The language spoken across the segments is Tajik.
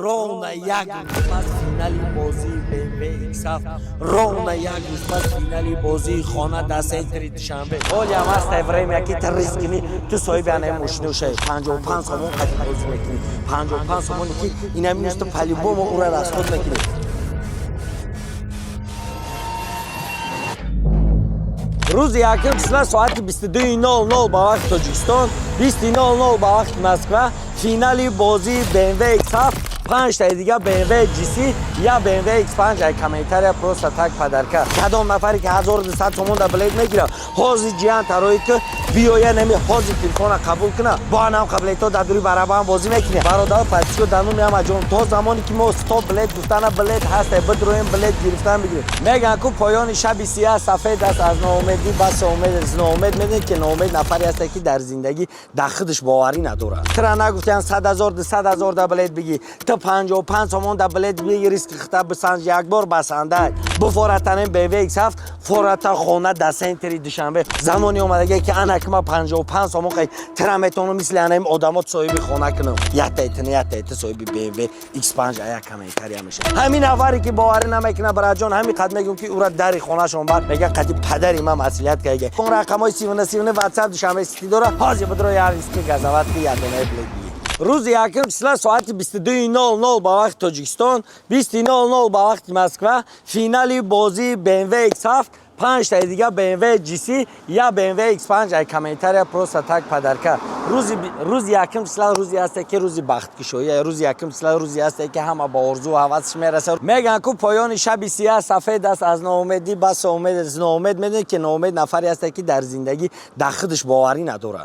ровно як қисмат финали бозии BMW X7 ровно як қисмат финали бозии хона до центри душанбе оли ҳам ҳастай время ки ты рискини ту соҳиби анаи мошини ошаи 55 сомон қади бозӣ мекунӣ 55 сомоне ки инами мисто по-любому ура расход мекунӣ. روز یکم چسلا ساعت 22:00 با وقت تاجیکستان 20:00 با وقت مسکو فینالی بازی BMW X7 5 تا دیگه BMW GC یا BMW X5 ای کامنتاریا پروستا تاک پدرکا کدام نفری که 1200 تومان دا بلد میگیره حاضر جان تروی که بیایا نمی حاضر تلفن قبول کنه با هم قبلیتو در دوری برابر بازی میکنه برادر پاتیشو دانو میام جون تو زمانی که ما استاپ بلد گفتن بلد هست بدرویم بلد گرفتن بگیریم میگن کو پایان شب سیاه سفید است از ناامیدی بس امید از ناامید میدن که ناامید نفری است که در زندگی در خودش باوری نداره ترا نگفتن 100,000 200,000 دا بلد بگی تو 55 تومان دا بلد بگیری ریسک خطا بسنج یک بار بسنده بفورتن BMW X7 فورتا خونه در سنتری دوشنبه زمانی اومده که انا که ما 55 تومان قی ترامتونو مثل انم آدمات صاحب خونه کنم یت صاحب BMW X5 ایا کامنتاریا میشه همین نفری که باوری نمیکنه برای جان همین قد میگم که اورا در خونه شون بعد میگه قدی پدری من مسئولیت کیگه اون رقمای 39 واتساپ دوشنبه سیتی داره حاضر بدرو یار ریسک گزاوت کی یاد نمیبلی روز یکم چسلا ساعت 22:00 با وقت تاجیکستان 20:00 با وقت مسکو فینالی بازی BMW X7 5 تا دیگه BMW GC یا BMW X5 ای کامنتاریا پروستا تاک پدرکا روز یکم چسلا روزی است که روزی بخت کشویی روز یکم چسلا روزی است که همه با آرزو و هوسش میرسه میگن که پایان شب سیاه سفید است از ناامیدی بس امید از ناامید میدن که ناامید نفری است که در زندگی در خودش باوری نداره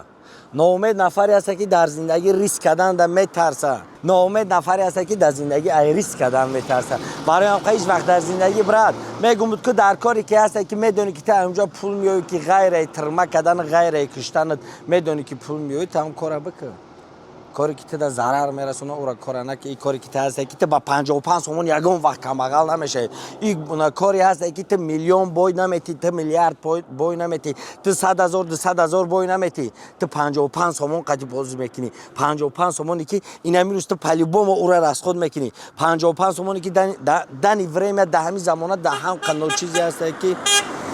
ناامید نفری است که در زندگی ریسک کردن در میترسه ناامید نفری است که در زندگی ای ریسک کردن میترسه برای هم هیچ وقت در زندگی برات میگم که در کاری که هست که میدونی که تا اونجا پول میوی که غیر ترمه کردن غیر کشتن میدونی که پول میوی تا هم کارا بکن کاری که تو در ضرر میرسونه اون را کار نکن این کاری که تو هست که تو با 55 تومان یگان وقت کمبغل نمیشه این کاری هست که تو میلیون بوی نمیتی تو میلیارد بوی نمیتی تو 100,000 200,000 بوی نمیتی تو 55 تومان قدی بازی میکنی 55 تومانی که این همیروز تو پلیبوم او را رسخود میکنی 55 تومانی که دنی وریم ده همین زمانه ده هم قنو چیزی هست که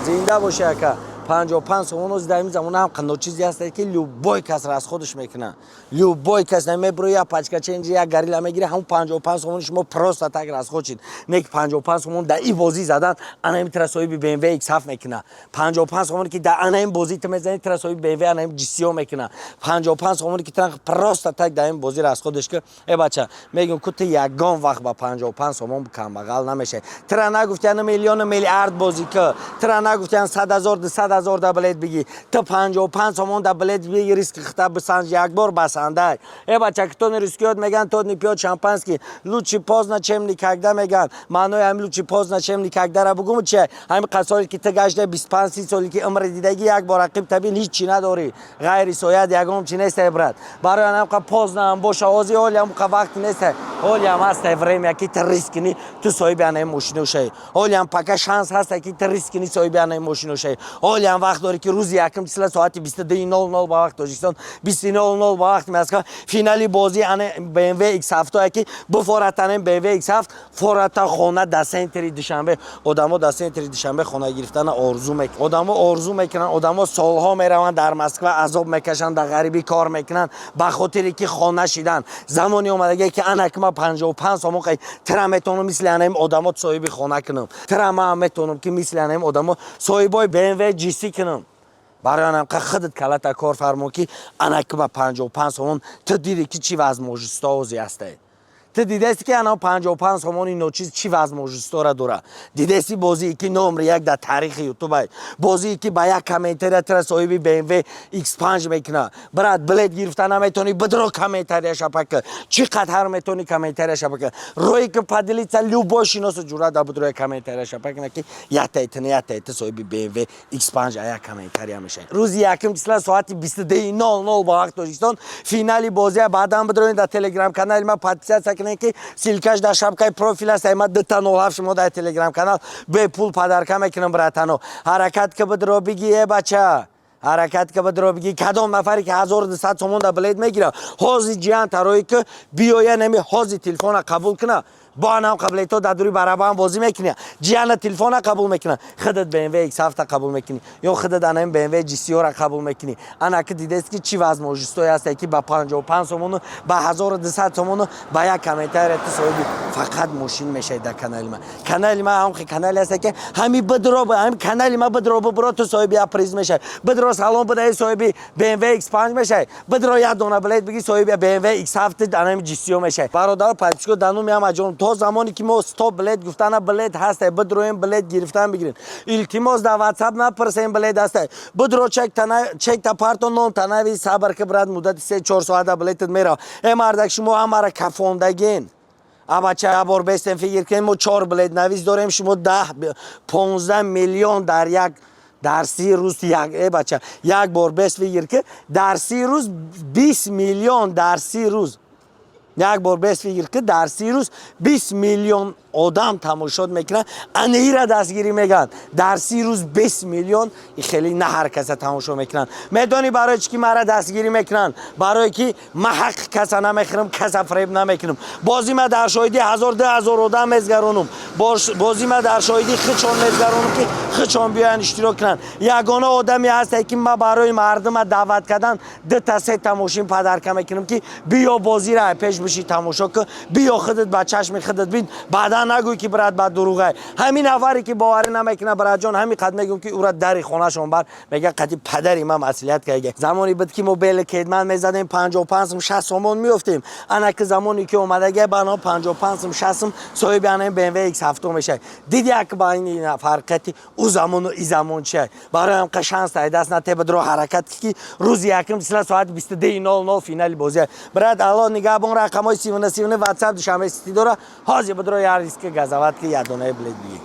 زنده باشه که 55 تومان از دائمی زمان هم قنو چیزی هست که لوبای کس را از خودش میکنه لوبای کس نمیبره یا پچکا چنج یا گریلا میگیره هم 55 تومان شما پروستا تاگ را از خودشید نه 55 تومان در این بازی زدن انا میتونه صاحب BMW X7 میکنه 55 تومان که در انا این بازی تمیزنی تر صاحب BMW انا GC میکنه 55 تومان که تر پروستا تاگ در این بازی را از خودش که ای بچه میگم که تو یگان وقت با 55 تومان کم بغل نمیشه تر نگفتن میلیون میلیارد بازی که تر نگفتن 100,000 200,000 دا بلد بگی تو 55 تومان دا بلد بگی ریسک خطا بسنج یک بار بسنده ای بچه که تو ریسکیات میگن تو نیپیات شامپانسکی لوچی پاز نچم نیکگده میگن منوی هم لوچی پاز نچم نیکگده را بگم چه همین قصالی که تو گشته 25 30 سالی که عمر دیدگی یک بار رقیب تبین هیچ چی نداری غیر سویت یگم چی نیست عبرت برای هم که پاز نم باشه آزی حالی هم که وقت نیست حالی هم هست افریم که تو ریسک نی تو صاحب انای ماشین شی حالی هم پکا شانس هست که تو ریسک نی صاحب انای ماشین شی حالی هم وقت داری که روز یکم چسلا ساعت 22:00 با وقت تاجیکستان 20:00 با وقت مسکو فینالی بازی ان BMW X7 که بفورتن BMW X7 فورتا خونه در سنتری دوشنبه آدمو در سنتری دوشنبه خونه گرفتن آرزو میکنن آرزو میکنن آدمو سالها میروند در مسکو عذاب میکشن در غریبی کار میکنن به خاطر که خانه شیدن زمانی اومده که انا که ما 55 تومان ترامتونو مثل انم آدمات صاحب خانه کنم ترامتونو که مثل انم آدمو صاحبای BMW GC کنم برای آنم که خودت کلات کار فرمو که انا که با 55 تومان تو دیدی که چی وزن موجستا اوزی هسته تو دیدستی که انا 55 تومان این چیز چی وزن موجستا را دوره دیدستی بازی که نمره یک در تاریخ یوتیوب بازی که با یک کامنتاریا تر صاحب BMW X5 میکنه برات بلد گرفتن نمیتونی بدرو کامنتاریا شپک چقدر میتونی کامنتاریا شپک روی که پدلی تا لوباشی نوس جورا دا بدرو کامنتاریا شپک نه که یت صاحب BMW X5 ایا کامنتاریا میشه روز یکم چسلا ساعت 22:00 با وقت تاجیکستان فینالی بازی بعدم بدرو در تلگرام کانال ما پادکست کنه که سیلکاش در شبکه پروفیل است ما دتانو هفت شما در تلگرام کانال به پول پدرکم میکنم براتانو حرکت که بدرو بگی ای بچه حرکت که بدرو بگی کدام نفری که 1200 تومان در بلیت میگیره حوزی جیان تروی که بیایه نمی حوزی تلفن قبول کنه با نام قبل تو در دوری برابر هم بازی میکنی جیان تلفن قبول میکنه خودت BMW X7 قبول میکنی یا خودت انم BMW GCO را قبول میکنی انا که دیده است که چی وزن موجستوی است که با 55 تومان با 1200 تومان با یک کامنتر صاحبی فقط ماشین میشه در کانال ما هم کانال است که همین بدرو هم کانال ما بدرو برو تو صاحبی اپریز میشه بدرو سلام بده صاحبی BMW X5 میشه بدرو یک دونه بلیت بگی صاحبی BMW X7 انم GCO میشه برادر پاپچکو دانو میام اجون تو زمانی که ما استوب بلیت گفتن بلیت هست بدرویم بلیت گرفتن بگیرین التماس در واتساپ نپرسین بلیت هست بدرو چک تا پارتو نون تنوی صبر که برات مدت 3-4 ساعت بلیت میره امردک شما همارا کفوندگین بچه بار بیستن فکر کنیم ما 4 بلیت نویز داریم شما 10-15 میلیون در 30 روز بچه یک بار بیست فکر که در 30 روز 20 میلیون در 30 روز یک بار بیست فکر که در 30 روز 20 میلیون آدم تماشا میکنن انهی را دستگیری میگن در 30 روز 20 میلیون خیلی نه هر کس تماشا میکنن میدونی برای چی مرا دستگیری میکنن برای که ما حق کس نمیخرم کس فریب نمیکنم بازی ما در شاهدی 1000-2000 آدم میزگرونم بازی ما در شاهدی خچون میزگرونم که خچون بیان اشتراک کنن یگانه آدمی هست که ما برای مردم دعوت کردن 2-3 تماشین پدر میکنم که بیا بازی را پیش بشی تماشا کن بیا خودت با چشم خودت ببین بعدا نگوی که برات بعد دروغه همین نفری که باور نمیکنه برات جان همین قد میگم که او را در خونه شون بر میگه قدی پدری من مسئولیت که زمانی بود که موبایل کیدمن میزدیم 55-60 تومان میافتیم انا که زمانی که اومده بنا 55-60 صاحب انم BMW X7 میشه دیدی یک با این فرقتی او زمان و این زمان چه برای هم قشنگ است دست نته بدرو حرکت که روز یکم مثلا ساعت 22:00 فینال بازی برات الان نگهبان رقمای 39 واتساپ دوشنبه سیتی داره حاضر بدرو یار که گزاوت که یادونه بلد بگی